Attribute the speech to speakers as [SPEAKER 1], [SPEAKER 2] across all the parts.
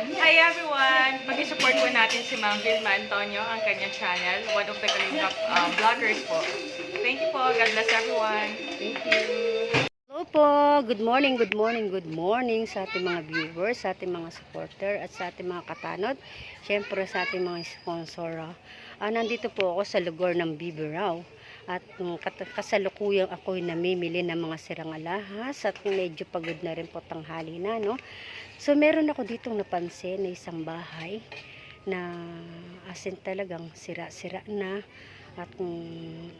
[SPEAKER 1] Hi everyone! Pag-support po natin si Ma'am Vilma Antonio, ang kanyang channel. One of the Kalingap vloggers po. Thank you po. God bless everyone.
[SPEAKER 2] Thank you. Hello po. Good morning, good morning, good morning sa ating mga viewers, sa ating mga supporter, at sa ating mga katanod. Siyempre sa ating mga sponsor. Nandito po ako sa lugar ng Biberao. At kasalukuyang ako'y namimili ng mga sirang alahas at medyo pagod na rin po tanghali na, no? So meron ako ditong napansin na isang bahay na asin talagang sira-sira na at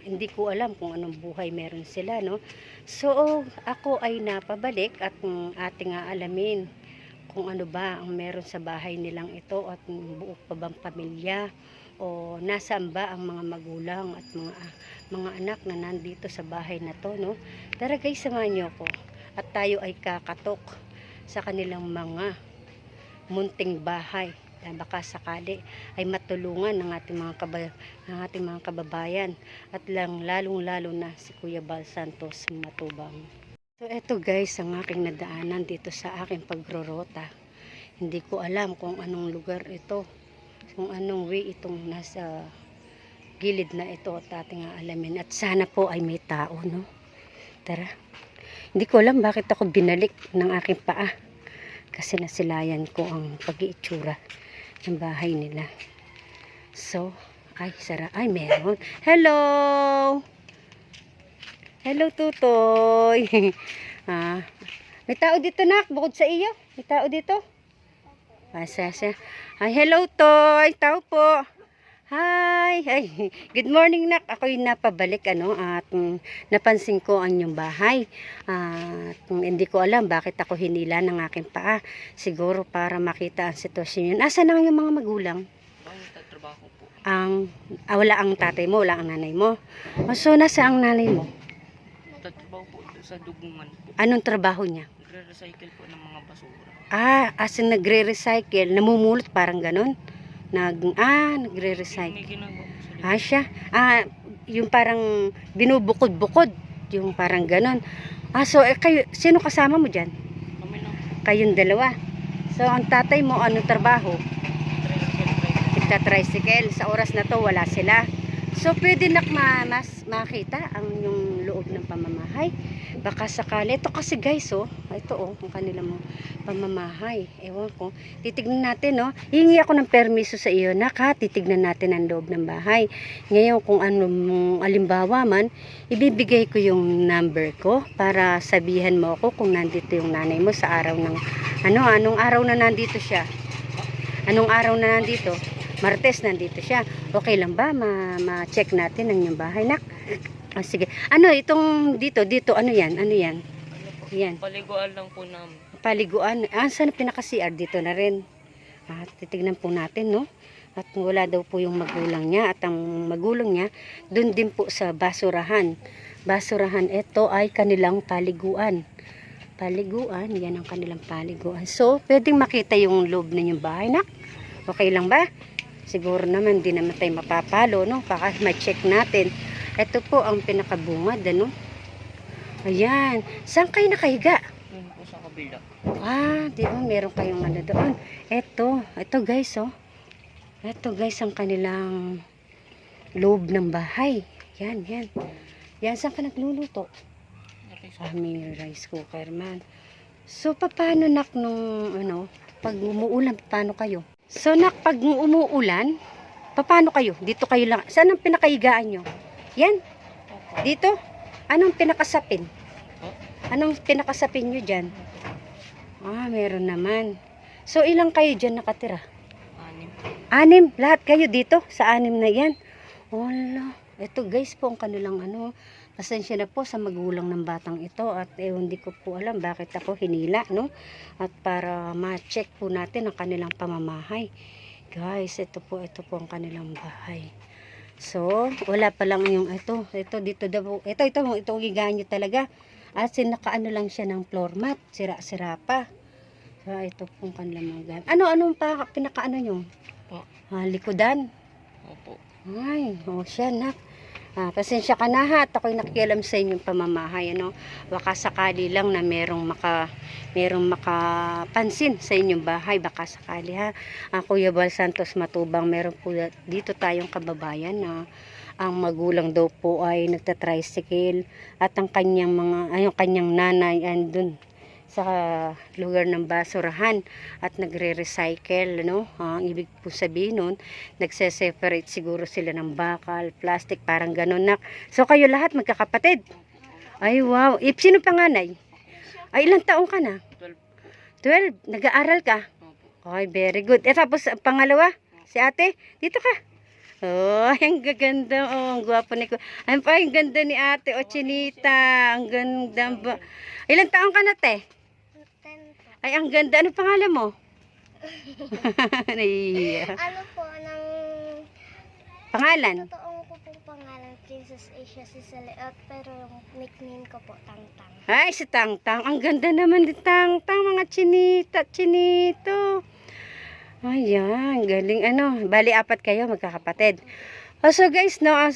[SPEAKER 2] hindi ko alam kung anong buhay meron sila, no? So ako ay napabalik at ating aalamin kung ano ba ang meron sa bahay nilang ito at buo pa bang pamilya o nasaan ba ang mga magulang at mga anak na nandito sa bahay na to, no? Tara guys, samahan niyo ako at tayo ay kakatok sa kanilang mga munting bahay na baka sakali ay matulungan ng ating mga kababayan at lalong-lalo na si Kuya Bal Santos Matubang. So eto guys, ang aking nadaanan dito sa aking pagrorota. Hindi ko alam kung anong lugar ito, kung anong way itong nasa gilid na ito at ating aalamin. At sana po ay may tao, no? Tara. Hindi ko alam bakit ako binalik ng aking paa. Kasi nasilayan ko ang pag-iitsura ng bahay nila. So, ay meron. Hello! Hello, Tutoy! May tao dito, nak, bukod sa iyo. May tao dito? Ay, hello, Toy! Tao po! Hi! Ay, good morning, nak. Ako'y napabalik, at napansin ko ang inyong bahay. Hindi ko alam bakit ako hinila ng aking paa. Siguro para makita ang sitwasyon yun. Asan ang iyong mga magulang?
[SPEAKER 1] Trabaho po.
[SPEAKER 2] Wala ang tatay mo, wala ang nanay mo. So, nasa ang nanay mo?
[SPEAKER 1] Trabaho po sa dugungan po.
[SPEAKER 2] Anong trabaho niya?
[SPEAKER 1] Nagre-recycle po ng mga basura.
[SPEAKER 2] As in nagre-recycle, namumulot, parang ganon. Nagre-recycle.
[SPEAKER 1] May ginagawa po sa
[SPEAKER 2] Siya. Yung parang binubukod-bukod. Yung parang ganon. So, kayo, sino kasama mo dyan?
[SPEAKER 1] kami lang.
[SPEAKER 2] Kayong dalawa. So, ang tatay mo, anong trabaho? Tricycle. Sa oras na to, wala sila. So, pwede mas makita ang yung loob ng pamamahay. Baka sakali. Ito kasi guys, ito ang kanilang pamamahay. Ewan ko. Titignan natin, Hihingi ako ng permiso sa iyo, titignan natin ang loob ng bahay. Ngayon, kung alimbawa man, ibibigay ko yung number ko para sabihan mo ako kung nandito yung nanay mo sa araw ng, anong araw na nandito siya? Anong araw na nandito? Martes nandito siya. Okay lang ba? Ma-check natin ang inyong bahay, nak? Sige. Itong dito, ano yan? Yan.
[SPEAKER 1] Paliguan lang po namin.
[SPEAKER 2] Paliguan. Saan pinaka-CR? Dito na rin. Titignan po natin, no? At wala daw po yung magulang niya. At ang magulang niya, dun din po sa basurahan. Basurahan, ito ay kanilang paliguan. Paliguan, yan ang kanilang paliguan. So, pwedeng makita yung loob na yung bahay, nak? Okay lang ba? Siguro naman, di naman tayo mapapalo, no? Baka ma-check natin. Ito po ang pinakabungad, Ayan. Saan kayo nakahiga?
[SPEAKER 1] Yun po sa kabila.
[SPEAKER 2] Di ba? Meron kayong doon. Ito guys, Ito guys, ang kanilang loob ng bahay. Yan. Yan, saan ka nagluluto? May rice cooker man. So, paano nak pag umuulan, paano kayo? So, nak, pag umuulan, paano kayo? Dito kayo lang. Saan ang pinakahigaan nyo? Yan? Dito? Anong pinakasapin? Anong pinakasapin nyo dyan? Meron naman. So, ilang kayo dyan nakatira? 6. Lahat kayo dito sa 6 na yan. Wala. Ito guys po ang kanilang pasensya na po sa magulang ng batang ito at hindi ko po alam bakit ako hinila, no? At para ma-check po natin ang kanilang pamamahay. Guys, ito po ang kanilang bahay. So, wala pa lang yung ito dito daw. Ito higaan nyo talaga. At nakaano lang siya ng floor mat, sira-sira pa. So, ito pong kanilang mga anong pinakaano nyo? Likodan.
[SPEAKER 1] Opo.
[SPEAKER 2] Ay, siya nak. Pasensya ka na ha, at ako'y nakikialam sa inyong pamamahay, ano. Baka sakali lang na merong makapansin sa inyong bahay, baka sakali ha. Kuya Bal Santos Matubang, meron po dito tayong kababayan na ang magulang daw po ay nagta-tricycle at ang kanyang nanay andun sa lugar ng basurahan at nagre-recycle, ano? Ang ibig po sabihin nun, nagse-separate siguro sila ng bakal, plastic, parang ganun na. So kayo lahat magkakapatid? Ay wow, sino panganay? Ay ilang taong ka na? 12. Nag-aaral ka? Ay very good. Tapos pangalawa, si ate, dito ka. Oh, ang gaganda. Oh, ang gwapo ni ko. Ay, ang ganda ni ate. O, Chinita. Ang ganda ba? Ilang taong ka na, te?
[SPEAKER 3] 10 po.
[SPEAKER 2] Ay, ang ganda. Ano pangalan mo? Nahihiya.
[SPEAKER 3] Ano po, ng
[SPEAKER 2] Pangalan?
[SPEAKER 3] totoong ko pong pangalan, Princess Asia Ciceleot, pero yung nickname ko po, Tangtang.
[SPEAKER 2] Ay, si Tangtang. Ang ganda naman ni Tangtang. Mga Chinita, Chinito. Ayan, galing ano. Bali, 4 kayo, magkakapatid. So guys, na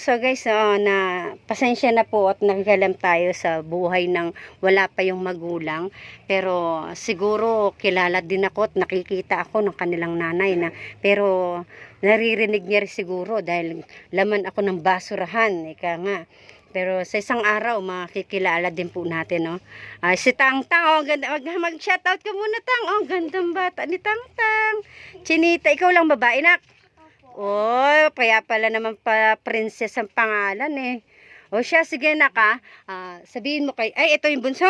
[SPEAKER 2] pasensya na po at nakikialam tayo sa buhay ng wala pa yung magulang. Pero siguro kilala din ako at nakikita ako ng kanilang nanay na. Pero naririnig niya rin siguro dahil laman ako ng basurahan. Ika nga. Pero sa isang araw, makikilala din po natin, no? Si Tangtang, oh, ganda. Mag-shoutout ka muna, Tang. Oh, gandang bata ni Tangtang. Chinita, ikaw lang babae, nak? Oh, kaya pala naman princess ang pangalan, eh. O siya, sige, nak, ha? Sabihin mo kay, ay, ito yung bunso.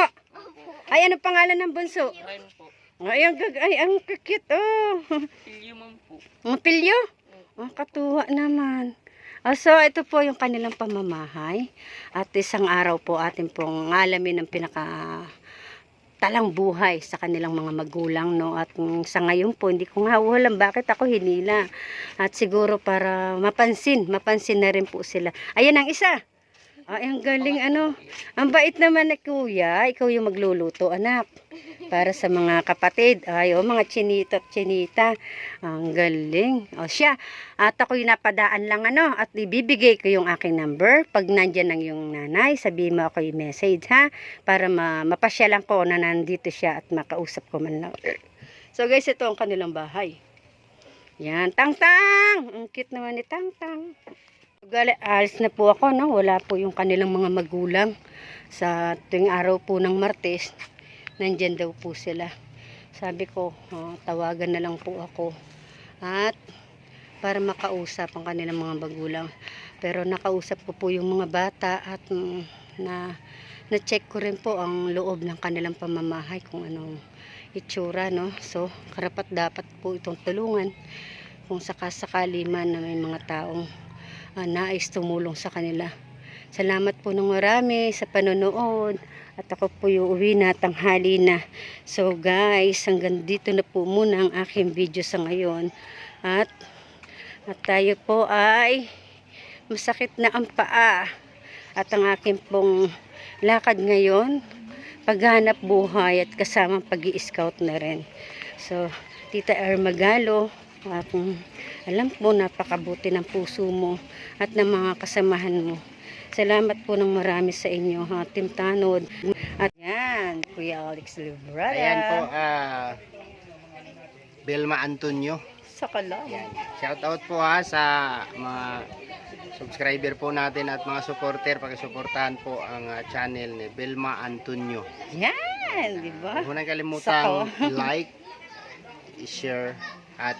[SPEAKER 2] Ay, ano pangalan ng bunso? Ay, ang cute, oh.
[SPEAKER 1] Pilyo man po.
[SPEAKER 2] Pilyo? Oh, katuwa naman. So, ito po yung kanilang pamamahay. At isang araw po atin pong alamin ng talang buhay sa kanilang mga magulang, no? At sa ngayon po, hindi ko nga alam bakit ako hinila. At siguro para mapansin na rin po sila. Ayan ang isa. Ay, ang galing, ano. Ang bait naman na kuya. Ikaw yung magluluto, anak. Para sa mga kapatid. Ay, mga Chinito at Chinita. Ang galing. O siya. At ako'y napadaan lang, ano. At ibibigay ko yung aking number. Pag nandyan ang yung nanay, sabihin mo ako yung message, ha. Para mapasyalan ko na nandito siya at makausap ko man lang. So guys, ito ang kanilang bahay. Yan. Tangtang! Ang cute naman ni Tangtang. Alis na po ako, no? Wala po yung kanilang mga magulang. Sa tuwing araw po ng Martes, nandyan daw po sila. Sabi ko, tawagan na lang po ako. At para makausap ang kanilang mga magulang. Pero nakausap ko po yung mga bata at na-check ko rin po ang loob ng kanilang pamamahay kung anong itsura, no? So, karapat dapat po itong tulungan kung sakasakali man na may mga taong nais tumulong sa kanila. Salamat po ng marami sa panonood at ako po yung uwi na, tanghali na. So guys, hanggang dito na po muna ang aking video sa ngayon at tayo po ay masakit na ang paa at ang aking pong lakad ngayon, paghanap buhay at kasamang pag-i-scout na rin. So Tita Ermagalo, alam po napakabuti ng puso mo at ng mga kasamahan mo. Salamat po ng marami sa inyo, ha, Team Tanod. At yan, Kuya Alex Librada.
[SPEAKER 4] Ayan po, Belma Antonio.
[SPEAKER 2] Sa kala.
[SPEAKER 4] Shout out po sa mga subscriber po natin at mga supporter. Pakisuportahan po ang channel ni Belma Antonio.
[SPEAKER 2] Yan, di ba?
[SPEAKER 4] Huwag mo nang kalimutang like, i-share at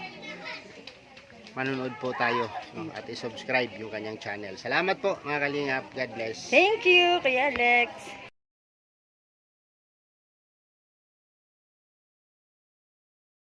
[SPEAKER 4] manonood po tayo, no? At i-subscribe yung kanyang channel. Salamat po mga kalingap. God bless.
[SPEAKER 2] Thank you, Kuya Alex.